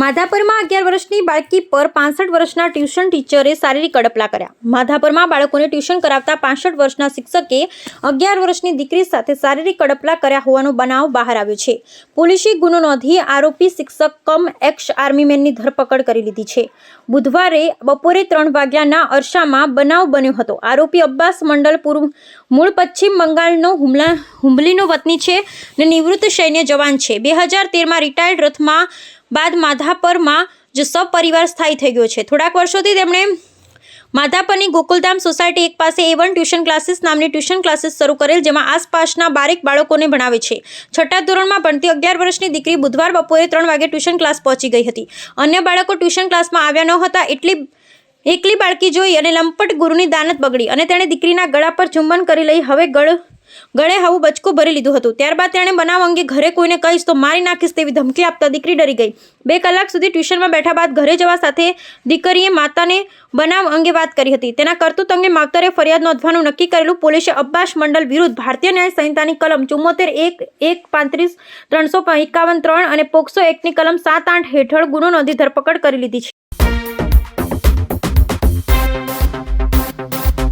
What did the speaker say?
માધાપરમાં 11 વર્ષની બાળકી પર 65 વર્ષના ટ્યુશન ટીચરે શારીરિક કડપલા કર્યા। માધાપરમાં બાળકોને ટ્યુશન કરાવતા 65 વર્ષના શિક્ષકે 11 વર્ષની દીકરી સાથે શારીરિક કડપલા કર્યા હોવાનો બનાવ બહાર આવ્યો છે। પોલીસે ગુનો નોંધી આરોપી શિક્ષક કમ એક્સ આર્મીમેનની ધરપકડ કરી લીધી છે। બુધવારે બપોરે 3 વાગ્યાના અરસામાં બનાવ બન્યો હતો। આરોપી અબ્બાસ મંડલ મૂળ પશ્ચિમ બંગાળનો હુંબલીનો વતની છે અને નિવૃત્ત સૈન્ય જવાન છે। 2013માં રિટાયર્ડ રથમાં બાદ માધાપરમાં જ સપરિવાર સ્થાયી થઈ ગયો છે। થોડાક વર્ષોથી તેમણે માધાપરની ગોકુલધામ સોસાયટી 1 પાસે A1 ટ્યુશન ક્લાસીસ નામની ટ્યુશન ક્લાસીસ શરૂ કરેલ, જેમાં આસપાસના 12 બાળકોને ભણાવે છે। 6ઠા ધોરણમાં ભણતી 11 વર્ષની દીકરી બુધવાર બપોરે 3 વાગે ટ્યુશન ક્લાસ પહોંચી ગઈ હતી। અન્ય બાળકો ટ્યુશન ક્લાસમાં આવ્યા ન હતા। એકલી બાળકી જોઈ અને લંપટ ગુરુની દાનત બગડી અને તેણે દીકરીના ગળા પર ચુંબન કરી લઈ હવે ગળે હાવું બચકું ભરી લીધું હતું। ત્યારબાદ તેણે બનાવ અંગે ઘરે કોઈને કહીશ તો મારી નાખીશ તેવી ધમકી આપતા દીકરી ડરી ગઈ। 2 કલાક સુધી ટ્યુશનમાં બેઠા બાદ ઘરે જવા સાથે દીકરીએ માતાને બનાવ અંગે વાત કરી હતી। તેના કરતૂત અંગે માવતરે ફરિયાદ નોંધવાનું નક્કી કરેલું। પોલીસે અબ્બાસ મંડલ વિરુદ્ધ ભારતીય ન્યાય સંહિતાની કલમ 74(1), 135, 351(3) અને પોક્સો એક્ટની કલમ 7(8) હેઠળ ગુનો નોંધી ધરપકડ કરી લીધી છે।